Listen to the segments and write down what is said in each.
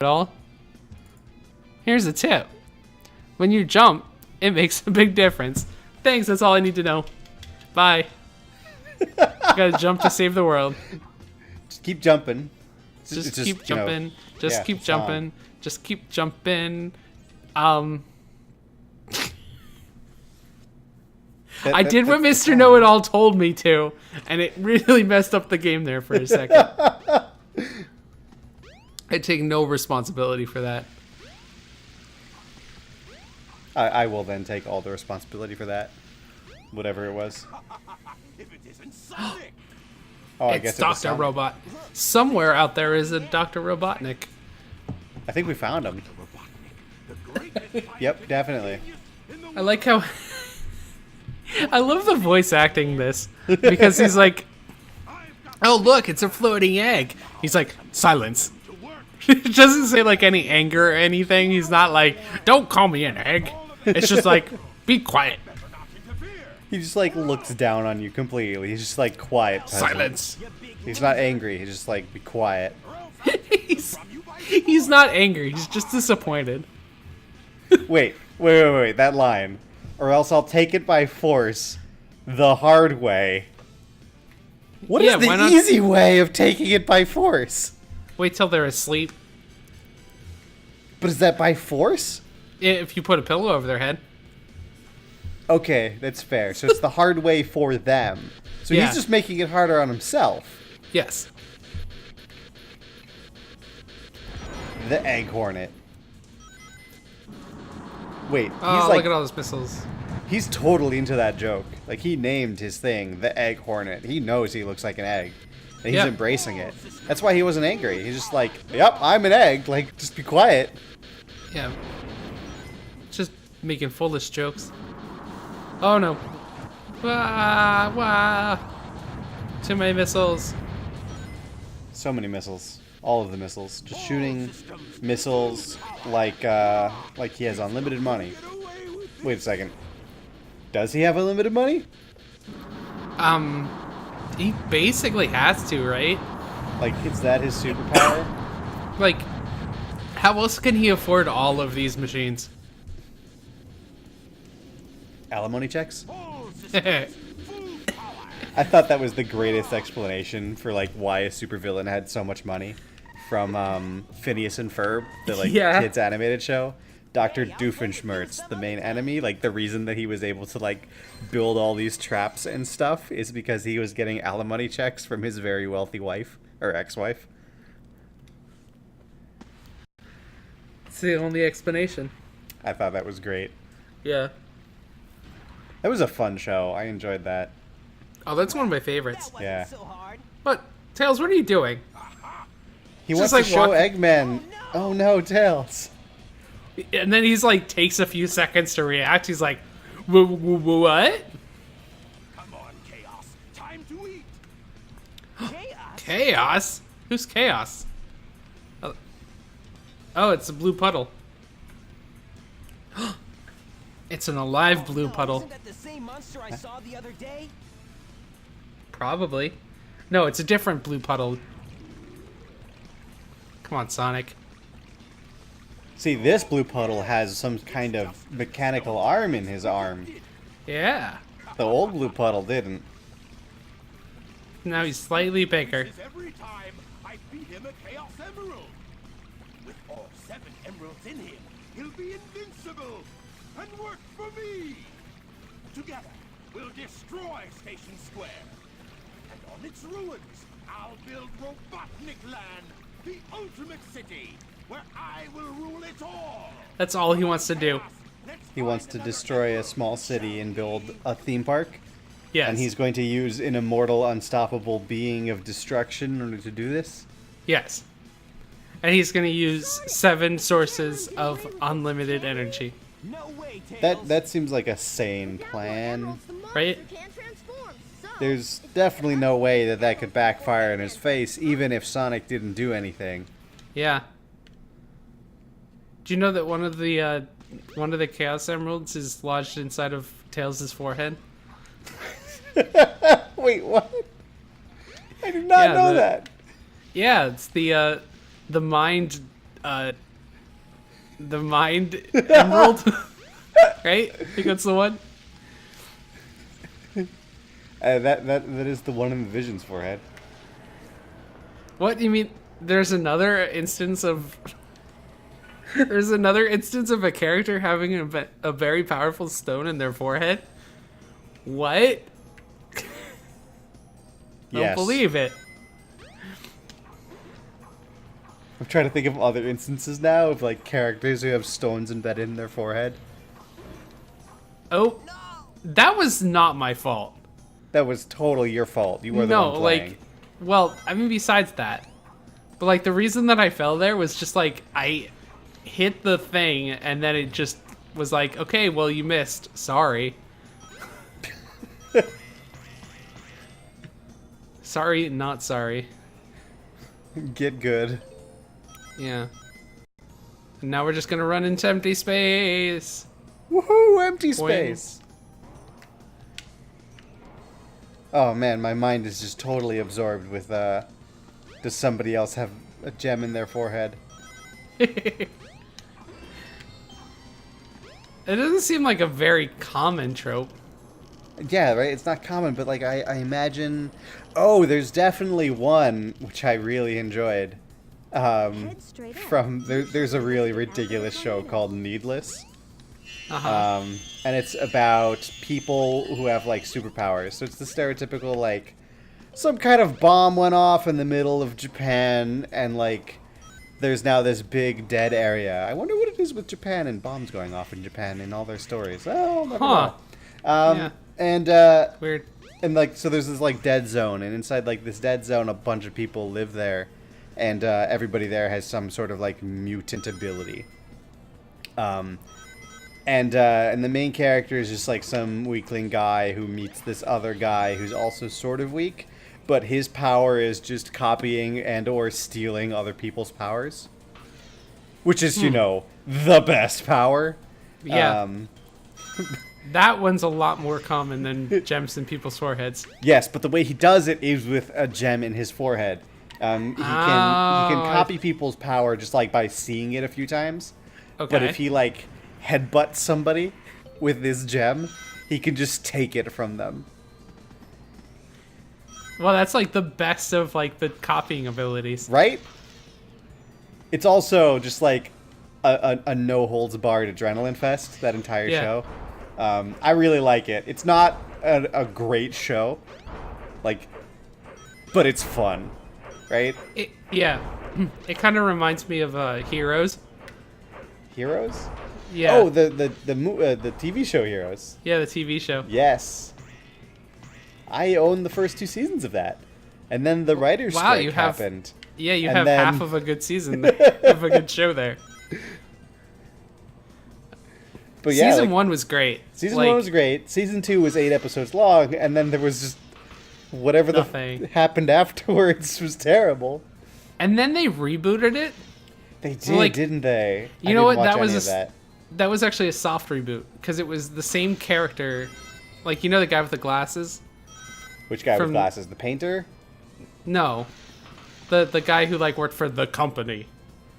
at all. Here's a tip. When you jump, it makes a big difference. Thanks, that's all I need to know. Bye. Gotta jump to save the world. Just keep jumping. Just keep jumping. Just keep jumping. Just keep jumping. I did what Mr. Know-It-All told me to, and it really messed up the game there for a second. I take no responsibility for that. I will then take all the responsibility for that. Whatever it was. If it isn't Sonic. Oh, I It's guess it was Dr. Sonic. Robot. Somewhere out there is a Dr. Robotnik. I think we found him. Yep, definitely. I like how... I love the voice acting this. Because he's like... Oh, look, it's a floating egg. He's like, silence. It doesn't say like any anger or anything. He's not like, don't call me an egg. It's just like, be quiet. He just like looks down on you completely. He's just like quiet. Peasant. Silence. He's not angry. He's just like, be quiet. he's not angry. He's just disappointed. Wait. That line. Or else I'll take it by force the hard way. What is why the not- easy way of taking it by force? Wait till they're asleep. But is that by force? If you put a pillow over their head. Okay, that's fair. So it's the hard way for them. So Yeah. he's just making it harder on himself. Yes. The Egg Hornet. Wait, Oh, he's like, look at all those missiles. he's totally into that joke. Like, he named his thing the Egg Hornet. He knows he looks like an egg. And he's Yep. embracing it. That's why he wasn't angry. He's just like, yep, I'm an egg. Like, just be quiet. Yeah. Just making foolish jokes. Oh no. Wah, wah. Too many missiles. So many missiles. All of the missiles. Just shooting missiles like he has unlimited money. Wait a second. Does he have unlimited money? He basically has to, right? Like, is that his superpower? Like, how else can he afford all of these machines? Alimony checks? I thought that was the greatest explanation for like why a supervillain had so much money from Phineas and Ferb, the like Yeah. kids animated show. Dr. Doofenshmirtz, the main enemy, like the reason that he was able to like build all these traps and stuff is because he was getting alimony checks from his very wealthy wife or ex-wife. It's the only explanation. I thought that was great. Yeah. That was a fun show. I enjoyed that. Oh, that's one of my favorites. Yeah. But, Tails, what are you doing? He Just wants like to show walk- Eggman. Oh no, Tails. And then he's like, takes a few seconds to react. He's like, what? Come on, Chaos. Time to eat. Chaos? Who's Chaos? Oh, it's a blue puddle. It's an alive blue puddle. Isn't that the same monster I saw the other day? Probably. No, it's a different blue puddle. Come on, Sonic. See, this blue puddle has some kind of mechanical arm in his arm. Yeah. The old blue puddle didn't. Now he's slightly bigger. Every time I feed him a Chaos Emerald. With all 7 emeralds in him, he'll be invincible and work for me. Together, we'll destroy Station Square. And on its ruins, I'll build Robotnik Land, the ultimate city, where I will rule it all. That's all he wants to do. He wants to destroy a small city and build a theme park. Yes. And he's going to use an immortal, unstoppable being of destruction in order to do this. Yes. And he's going to use 7 sources of unlimited energy. No way, Tails. That seems like a sane plan. Right? There's definitely no way that that could backfire in his face, even if Sonic didn't do anything. Yeah. Do you know that one of the Chaos Emeralds is lodged inside of Tails' forehead? Wait, what? I did not know that. Yeah, it's the mind the mind emerald, right? I think that's the one. That is the one in the Vision's forehead. What, you mean there's another instance of there's another instance of a character having a very powerful stone in their forehead? What? Don't Yes. believe it. I'm trying to think of other instances now of like characters who have stones embedded in their forehead. Oh, that was not my fault. That was totally your fault. You were the No, one playing. like, well, I mean, besides that, but like the reason that I fell there was just like I hit the thing and then it just was like, okay, well, you missed. Sorry. Sorry, not sorry. Get good. Yeah. And now we're just gonna run into empty space. Woohoo! Empty Boing. space. Oh man, my mind is just totally absorbed with. Does somebody else have a gem in their forehead? It doesn't seem like a very common trope. Yeah, right. It's not common, but like I imagine. Oh, there's definitely one which I really enjoyed. Head straight up. From there's a really ridiculous show called Needless. Uh-huh. And it's about people who have like superpowers. So it's the stereotypical like some kind of bomb went off in the middle of Japan and like there's now this big dead area. I wonder what it is with Japan and bombs going off in Japan in all their stories. Oh, never Huh. know. Yeah. And Weird. and like so there's this like dead zone, and inside like this dead zone a bunch of people live there, and everybody there has some sort of like mutant ability. And the main character is just like some weakling guy who meets this other guy who's also sort of weak, but his power is just copying and or stealing other people's powers, which is you know the best power. Yeah. That one's a lot more common than gems in people's foreheads. Yes, but the way he does it is with a gem in his forehead. He can copy people's power just like by seeing it a few times. Okay. But if he like headbutts somebody with this gem, he can just take it from them. Well, that's like the best of like the copying abilities. Right? It's also just like a no holds barred adrenaline fest, that entire Yeah. show. I really like it. It's not a great show, like, but it's fun, right? Yeah. It kind of reminds me of Heroes. Heroes? Yeah. Oh, the TV show Heroes. Yeah, the TV show. Yes. I own the first 2 seasons of that. And then the writer's Wow, strike you have- happened. Yeah, you And have then- half of a good season of a good show there. But yeah, Season like, 1 was great. Season Like, 1 was great. Season 2 was 8 episodes long, and then there was just whatever Nothing. happened afterwards was terrible. And then they rebooted it. They did, Like, didn't they? You know what? That was of that. that was actually a soft reboot because it was the same character. Like, you know the guy with the glasses? Which guy with from- glasses? The painter? No. The guy who like worked for the company.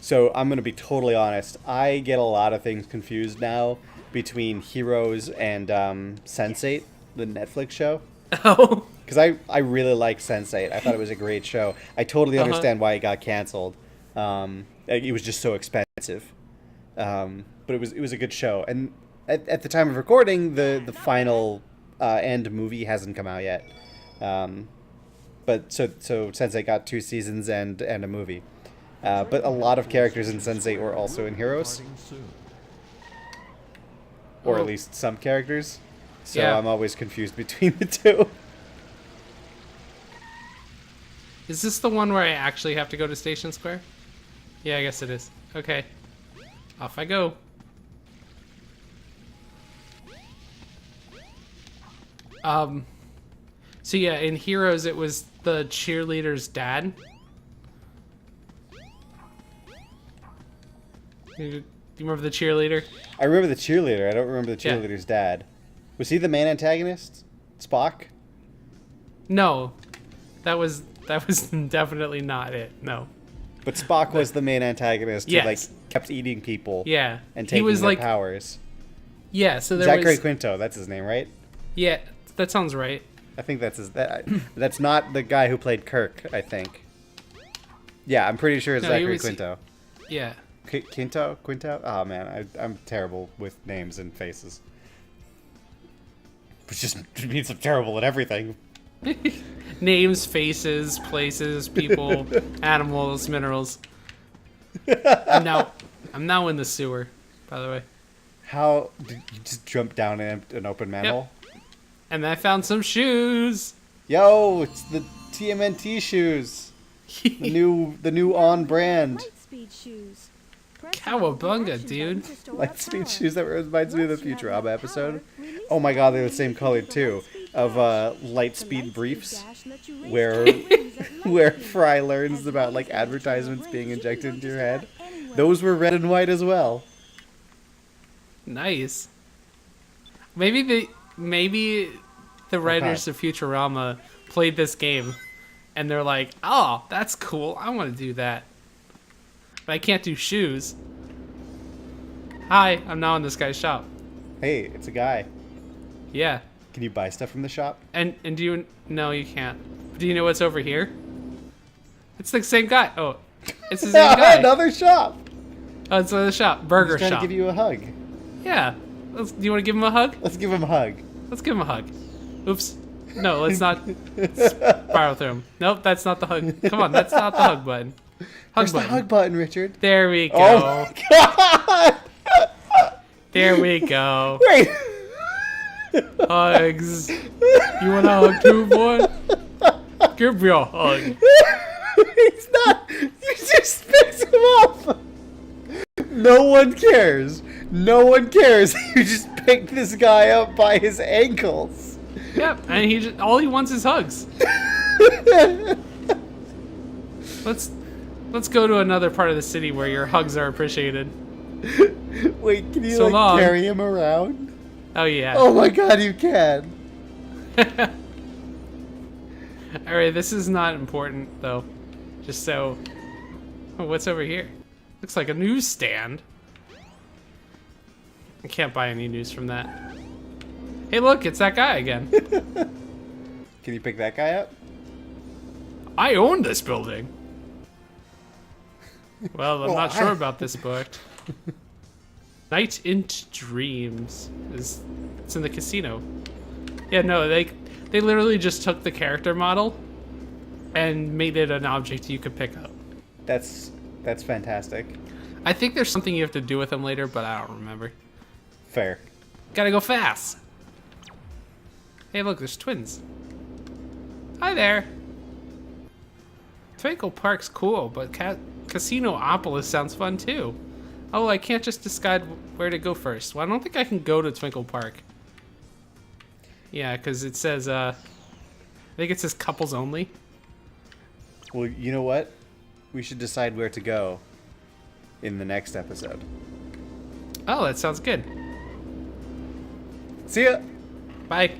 So I'm gonna be totally honest. I get a lot of things confused now between Heroes and Sense8, the Netflix show. Oh. Because I really like Sense8. I thought it was a great show. I totally understand why it got canceled. It was just so expensive. But it was a good show. And at the time of recording, the final end movie hasn't come out yet. But so Sense8 got 2 seasons and a movie. But a lot of characters in Sense8 were also in Heroes. Or at least some characters. So Yeah. I'm always confused between the two. Is this the one where I actually have to go to Station Square? Yeah, I guess it is. Okay. Off I go. So yeah, in Heroes it was the cheerleader's dad. Do you remember the cheerleader? I remember the cheerleader. I don't remember the Yeah. cheerleader's dad. Was he the main antagonist? Spock? No. That was definitely not it. No. But Spock was the main antagonist who like Yes. kept eating people. Yeah. And He taking was their like, powers. yeah, so there Zachary was, Quinto, that's his name, right? yeah, that sounds right. I think that's his. That's not the guy who played Kirk. I think. Yeah, I'm pretty sure it's No, he Zachary was- Quinto. Yeah. Quinto? Oh man, I'm terrible with names and faces. Which just means I'm terrible at everything. Names, faces, places, people, animals, minerals. I'm now in the sewer, by the way. How did you just jump down an open manhole? And I found some shoes. Yo, it's the TMNT shoes. The new on brand. Lightspeed shoes. Press Cowabunga, the action dude. button to store Lightspeed power. shoes, that reminds me of the Once you have Futurama enough episode. power, release Oh my god, they're the the same lightning color to too. Lightspeed Of Dash. Lightspeed The briefs. Lightspeed Dash lets you raise Where your wings at where lightspeed. Fry learns As about long like as you let your advertisements wings, being you can injected go into your just head. about anywhere. Those were red and white as well. Nice. Maybe the writers of Futurama played this game and they're like, oh, that's cool. I want to do that. But I can't do shoes. Hi, I'm now in this guy's shop. Hey, it's a guy. Yeah. Can you buy stuff from the shop? And do you... No, you can't. Do you know what's over here? It's the same guy. Oh, it's the same guy. Another shop. Oh, it's the shop. Burger He's trying shop. to give you a hug. Yeah. Do you want to give him a hug? Let's give him a hug. Let's give him a hug. Oops. No, let's not spiral through him. Nope, that's not the hug. Come on, that's not the hug button. Hug Where's the button. hug button, Richard? There we go. Oh my god! There we go. Wait. Hugs. You want a hug too, boy? Give me a hug. He's not. You just picked him up. No one cares. No one cares. You just picked this guy up by his ankles. Yep, and all he wants is hugs. Let's go to another part of the city where your hugs are appreciated. Wait, can you So long. carry him around? Oh yeah. Oh my god, you can. Alright, this is not important though. Just so. Oh, what's over here? Looks like a newsstand. I can't buy any news from that. Hey, look, it's that guy again. Can you pick that guy up? I own this building. Well, I'm Well, not sure I- about this book. Night into Dreams it's in the casino. Yeah, no, they literally just took the character model and made it an object you could pick up. That's fantastic. I think there's something you have to do with them later, but I don't remember. Fair. Gotta go fast. Hey, look, there's twins. Hi there. Twinkle Park's cool, but Casinopolis sounds fun too. Oh, I can't just decide where to go first. Well, I don't think I can go to Twinkle Park. Yeah, because it says, I think it says couples only. Well, you know what? We should decide where to go in the next episode. Oh, that sounds good. See ya! Bye.